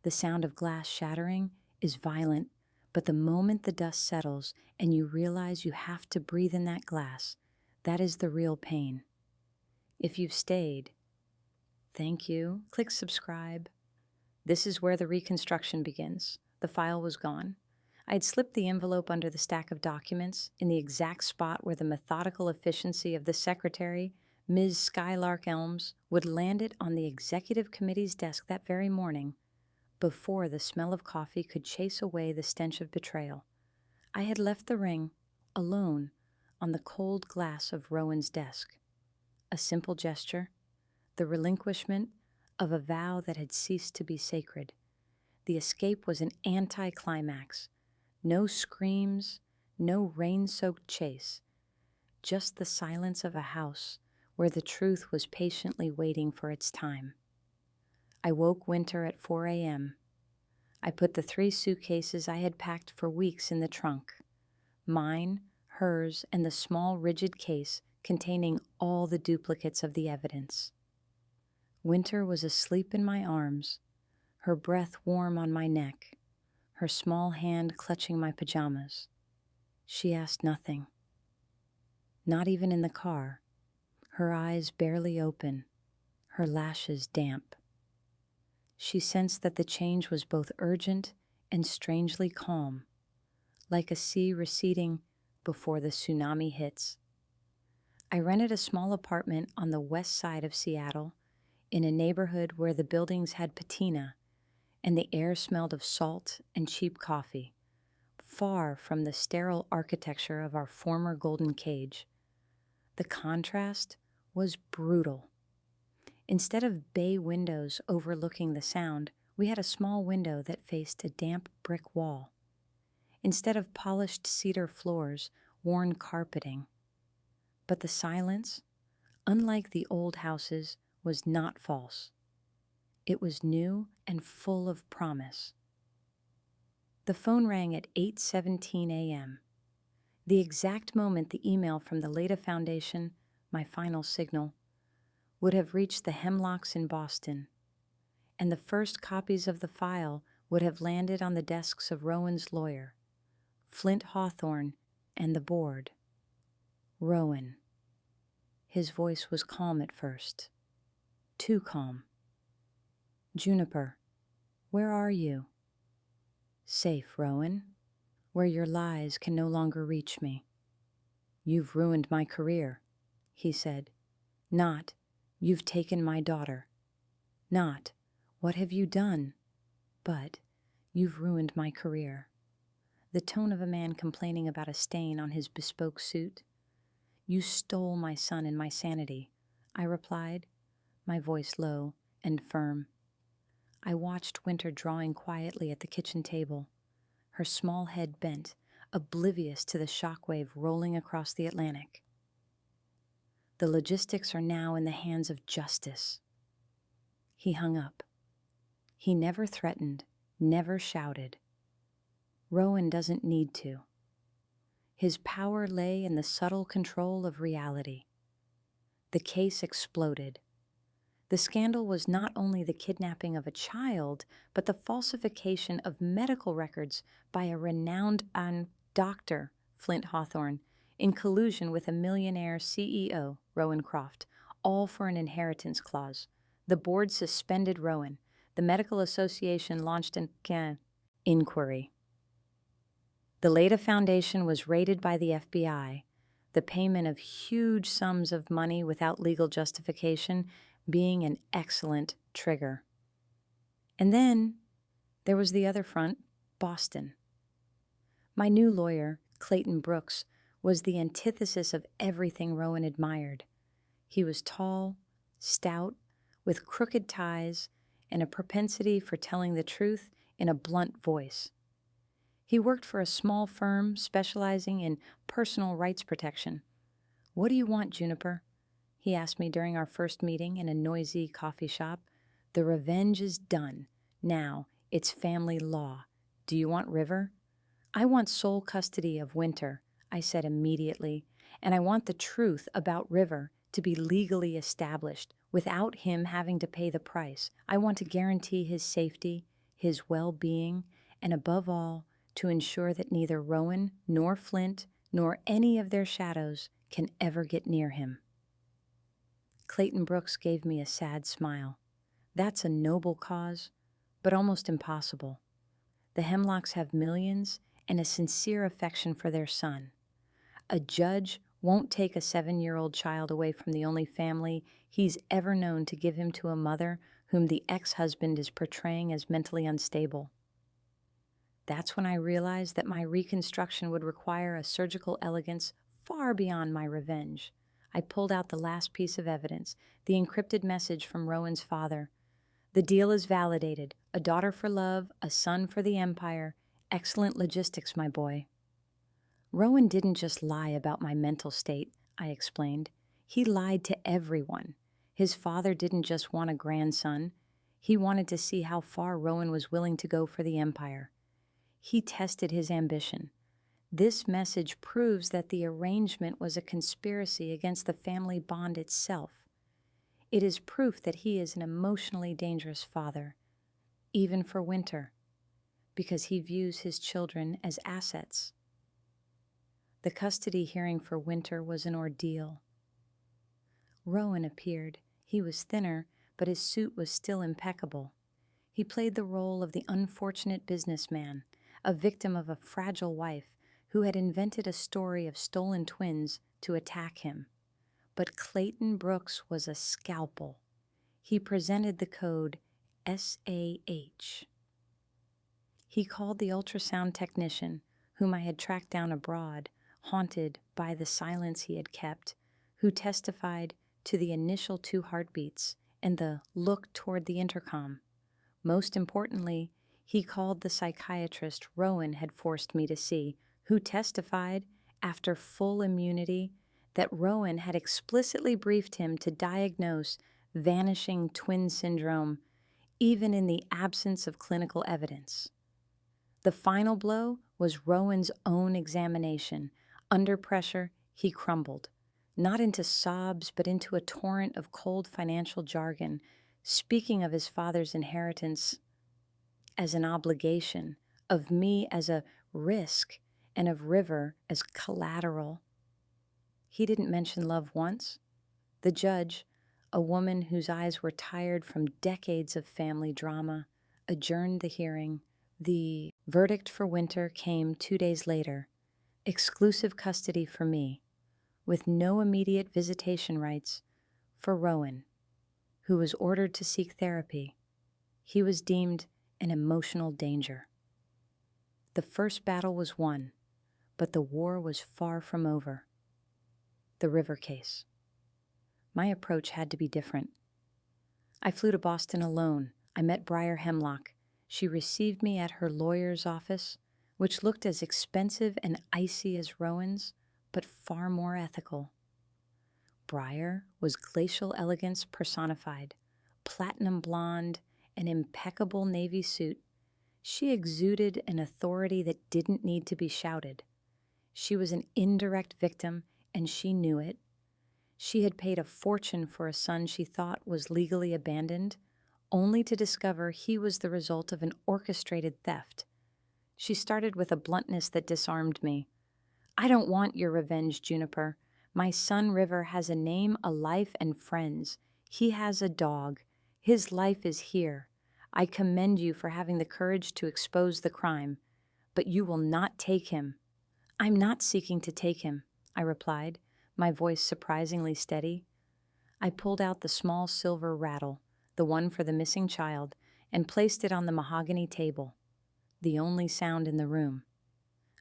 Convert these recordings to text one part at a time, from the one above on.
The sound of glass shattering is violent, but the moment the dust settles and you realize you have to breathe in that glass, that is the real pain. If you've stayed, thank you. Click subscribe. This is where the reconstruction begins. The file was gone. I had slipped the envelope under the stack of documents in the exact spot where the methodical efficiency of the secretary, Ms. Skylark Elms, would land it on the executive committee's desk that very morning, before the smell of coffee could chase away the stench of betrayal. I had left the ring, alone, on the cold glass of Rowan's desk. A simple gesture, the relinquishment of a vow that had ceased to be sacred. The escape was an anticlimax. No screams, no rain-soaked chase, just the silence of a house where the truth was patiently waiting for its time. I woke Winter at 4 a.m. I put the 3 suitcases I had packed for weeks in the trunk. Mine, hers, and the small rigid case containing all the duplicates of the evidence. Winter was asleep in my arms, her breath warm on my neck, her small hand clutching my pajamas. She asked nothing. Not even in the car, her eyes barely open, her lashes damp. She sensed that the change was both urgent and strangely calm, like a sea receding before the tsunami hits. I rented a small apartment on the west side of Seattle, in a neighborhood where the buildings had patina and the air smelled of salt and cheap coffee, far from the sterile architecture of our former golden cage. The contrast was brutal. Instead of bay windows overlooking the sound, we had a small window that faced a damp brick wall. Instead of polished cedar floors, worn carpeting. But the silence, unlike the old houses, was not false. It was new and full of promise. The phone rang at 8:17 a.m., the exact moment the email from the Leda Foundation, my final signal, would have reached the Hemlocks in Boston, and the first copies of the file would have landed on the desks of Rowan's lawyer, Flint Hawthorne, and the board. Rowan. His voice was calm at first. Too calm. Juniper, where are you? Safe, Rowan, where your lies can no longer reach me. You've ruined my career, he said. Not, you've taken my daughter. Not, what have you done? But, you've ruined my career. The tone of a man complaining about a stain on his bespoke suit. You stole my son and my sanity, I replied, my voice low and firm. I watched Winter drawing quietly at the kitchen table, her small head bent, oblivious to the shockwave rolling across the Atlantic. The logistics are now in the hands of justice. He hung up. He never threatened, never shouted. Rowan doesn't need to. His power lay in the subtle control of reality. The case exploded. The scandal was not only the kidnapping of a child, but the falsification of medical records by a renowned doctor, Flint Hawthorne, in collusion with a millionaire CEO, Rowan Croft, all for an inheritance clause. The board suspended Rowan. The Medical Association launched an inquiry. The Leda Foundation was raided by the FBI, the payment of huge sums of money without legal justification being an excellent trigger. And then there was the other front, Boston. My new lawyer, Clayton Brooks, was the antithesis of everything Rowan admired. He was tall, stout, with crooked ties and a propensity for telling the truth in a blunt voice. He worked for a small firm specializing in personal rights protection. What do you want, Juniper? He asked me during our first meeting in a noisy coffee shop. The revenge is done. Now, it's family law. Do you want River? I want sole custody of Winter, I said immediately, and I want the truth about River to be legally established without him having to pay the price. I want to guarantee his safety, his well-being, and above all, to ensure that neither Rowan nor Flint nor any of their shadows can ever get near him. Clayton Brooks gave me a sad smile. That's a noble cause, but almost impossible. The Hemlocks have millions and a sincere affection for their son. A judge won't take a 7-year-old child away from the only family he's ever known to give him to a mother whom the ex-husband is portraying as mentally unstable. That's when I realized that my reconstruction would require a surgical elegance far beyond my revenge. I pulled out the last piece of evidence, the encrypted message from Rowan's father. The deal is validated. A daughter for love, a son for the empire. Excellent logistics, my boy. Rowan didn't just lie about my mental state, I explained. He lied to everyone. His father didn't just want a grandson. He wanted to see how far Rowan was willing to go for the empire. He tested his ambition. This message proves that the arrangement was a conspiracy against the family bond itself. It is proof that he is an emotionally dangerous father, even for Winter, because he views his children as assets. The custody hearing for Winter was an ordeal. Rowan appeared. He was thinner, but his suit was still impeccable. He played the role of the unfortunate businessman, a victim of a fragile wife who had invented a story of stolen twins to attack him. But Clayton Brooks was a scalpel. He presented the code SAH. He called the ultrasound technician, whom I had tracked down abroad, haunted by the silence he had kept, who testified to the initial 2 heartbeats and the look toward the intercom. Most importantly, he called the psychiatrist Rowan had forced me to see, who testified, after full immunity, that Rowan had explicitly briefed him to diagnose vanishing twin syndrome, even in the absence of clinical evidence. The final blow was Rowan's own examination. Under pressure, he crumbled, not into sobs, but into a torrent of cold financial jargon, speaking of his father's inheritance as an obligation, of me as a risk, and of River as collateral. He didn't mention love once. The judge, a woman whose eyes were tired from decades of family drama, adjourned the hearing. The verdict for Winter came 2 days later, exclusive custody for me, with no immediate visitation rights for Rowan, who was ordered to seek therapy. He was deemed an emotional danger. The first battle was won, but the war was far from over. The River case. My approach had to be different. I flew to Boston alone. I met Briar Hemlock. She received me at her lawyer's office, which looked as expensive and icy as Rowan's, but far more ethical. Briar was glacial elegance personified, platinum blonde, an impeccable navy suit. She exuded an authority that didn't need to be shouted. She was an indirect victim, and she knew it. She had paid a fortune for a son she thought was legally abandoned, only to discover he was the result of an orchestrated theft. She started with a bluntness that disarmed me. I don't want your revenge, Juniper. My son River has a name, a life, and friends. He has a dog. His life is here. I commend you for having the courage to expose the crime, but you will not take him. I'm not seeking to take him, I replied, my voice surprisingly steady. I pulled out the small silver rattle, the one for the missing child, and placed it on the mahogany table, the only sound in the room.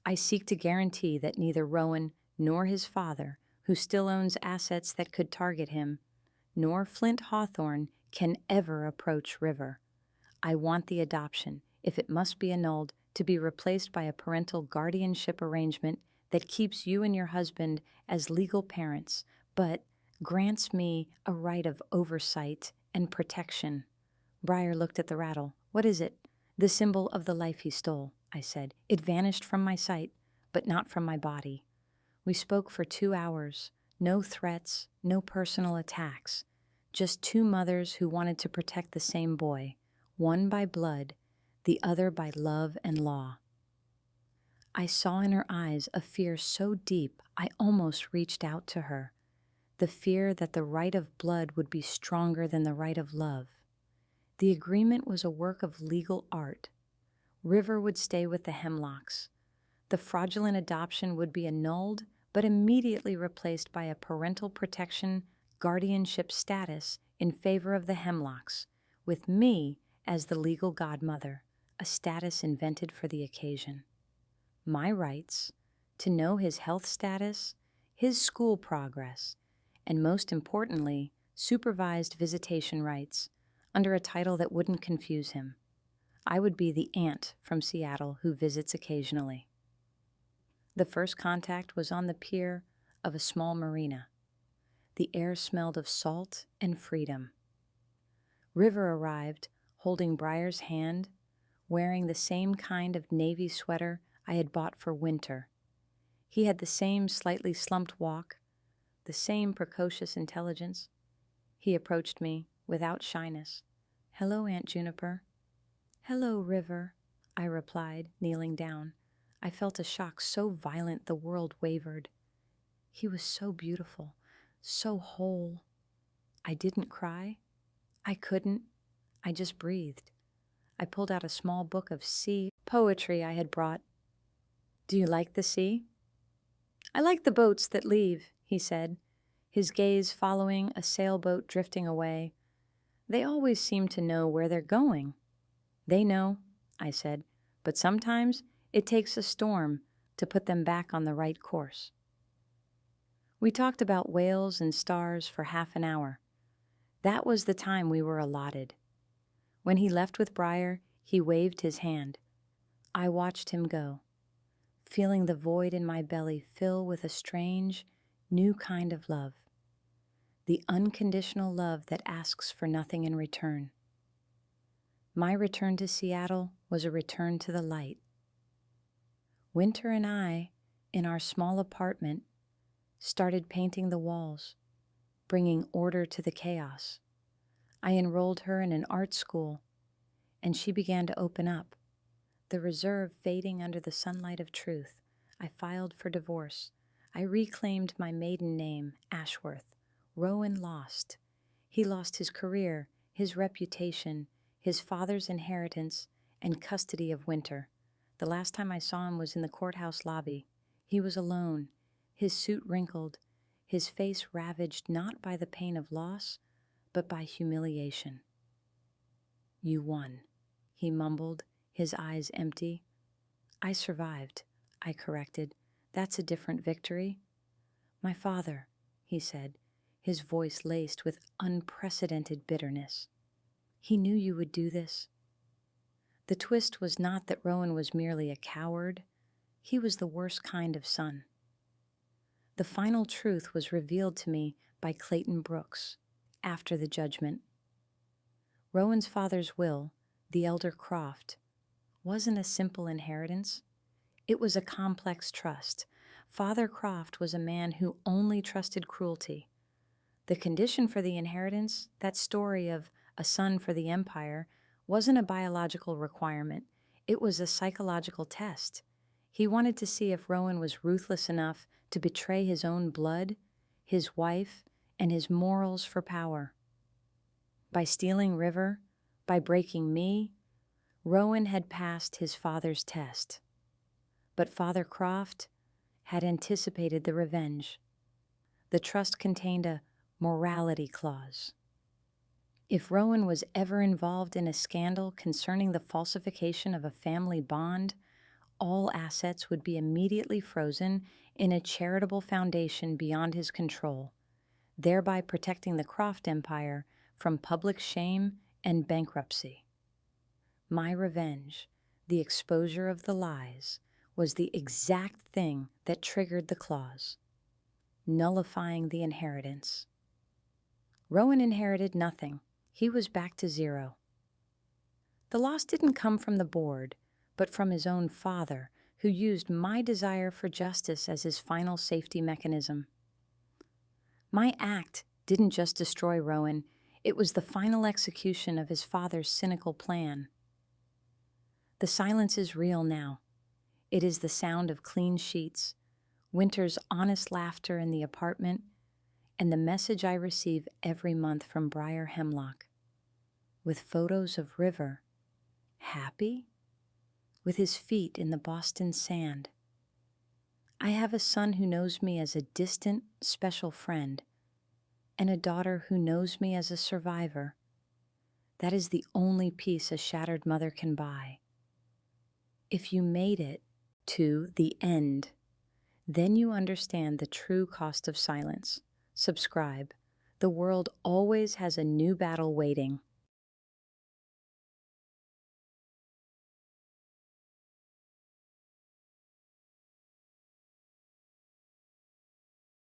I seek to guarantee that neither Rowan nor his father, who still owns assets that could target him, nor Flint Hawthorne can ever approach River. I want the adoption, if it must be annulled, to be replaced by a parental guardianship arrangement that keeps you and your husband as legal parents, but grants me a right of oversight and protection. Briar looked at the rattle. What is it? The symbol of the life he stole, I said. It vanished from my sight, but not from my body. We spoke for 2 hours. No threats, no personal attacks. Just 2 mothers who wanted to protect the same boy, one by blood, the other by love and law. I saw in her eyes a fear so deep I almost reached out to her, the fear that the right of blood would be stronger than the right of love. The agreement was a work of legal art. River would stay with the Hemlocks. The fraudulent adoption would be annulled, but immediately replaced by a parental protection guardianship status in favor of the Hemlocks, with me as the legal godmother, a status invented for the occasion. My rights, to know his health status, his school progress, and most importantly, supervised visitation rights, under a title that wouldn't confuse him. I would be the aunt from Seattle who visits occasionally. The first contact was on the pier of a small marina. The air smelled of salt and freedom. River arrived, holding Briar's hand, wearing the same kind of navy sweater I had bought for winter. He had the same slightly slumped walk, the same precocious intelligence. He approached me without shyness. "Hello, Aunt Juniper." "Hello, River," I replied, kneeling down. I felt a shock so violent the world wavered. He was so beautiful, so whole. I didn't cry. I couldn't. I just breathed. I pulled out a small book of sea poetry I had brought. "Do you like the sea?" "I like the boats that leave," he said, his gaze following a sailboat drifting away. "They always seem to know where they're going." "They know," I said, "but sometimes it takes a storm to put them back on the right course." We talked about whales and stars for half an hour. That was the time we were allotted. When he left with Briar, he waved his hand. I watched him go, feeling the void in my belly fill with a strange, new kind of love. The unconditional love that asks for nothing in return. My return to Seattle was a return to the light. Winter and I, in our small apartment, started painting the walls, bringing order to the chaos. I enrolled her in an art school, and she began to open up. The reserve fading under the sunlight of truth, I filed for divorce. I reclaimed my maiden name, Ashworth. Rowan lost. He lost his career, his reputation, his father's inheritance, and custody of Winter. The last time I saw him was in the courthouse lobby. He was alone, his suit wrinkled, his face ravaged not by the pain of loss, but by humiliation. "You won," he mumbled, his eyes empty. "I survived," I corrected. "That's a different victory." "My father," he said, his voice laced with unprecedented bitterness. "He knew you would do this." The twist was not that Rowan was merely a coward. He was the worst kind of son. The final truth was revealed to me by Clayton Brooks, after the judgment. Rowan's father's will, the elder Croft, wasn't a simple inheritance. It was a complex trust. Father Croft was a man who only trusted cruelty. The condition for the inheritance, that story of a son for the empire, wasn't a biological requirement. It was a psychological test. He wanted to see if Rowan was ruthless enough to betray his own blood, his wife, and his morals for power. By stealing River, by breaking me, Rowan had passed his father's test. But Father Croft had anticipated the revenge. The trust contained a morality clause. If Rowan was ever involved in a scandal concerning the falsification of a family bond, all assets would be immediately frozen in a charitable foundation beyond his control, thereby protecting the Croft empire from public shame and bankruptcy. My revenge, the exposure of the lies, was the exact thing that triggered the clause, nullifying the inheritance. Rowan inherited nothing. He was back to zero. The loss didn't come from the board, but from his own father, who used my desire for justice as his final safety mechanism. My act didn't just destroy Rowan, it was the final execution of his father's cynical plan. The silence is real now. It is the sound of clean sheets, winter's honest laughter in the apartment, and the message I receive every month from Briar Hemlock, with photos of River, happy, with his feet in the Boston sand. I have a son who knows me as a distant, special friend, and a daughter who knows me as a survivor. That is the only peace a shattered mother can buy. If you made it to the end, then you understand the true cost of silence. Subscribe. The world always has a new battle waiting.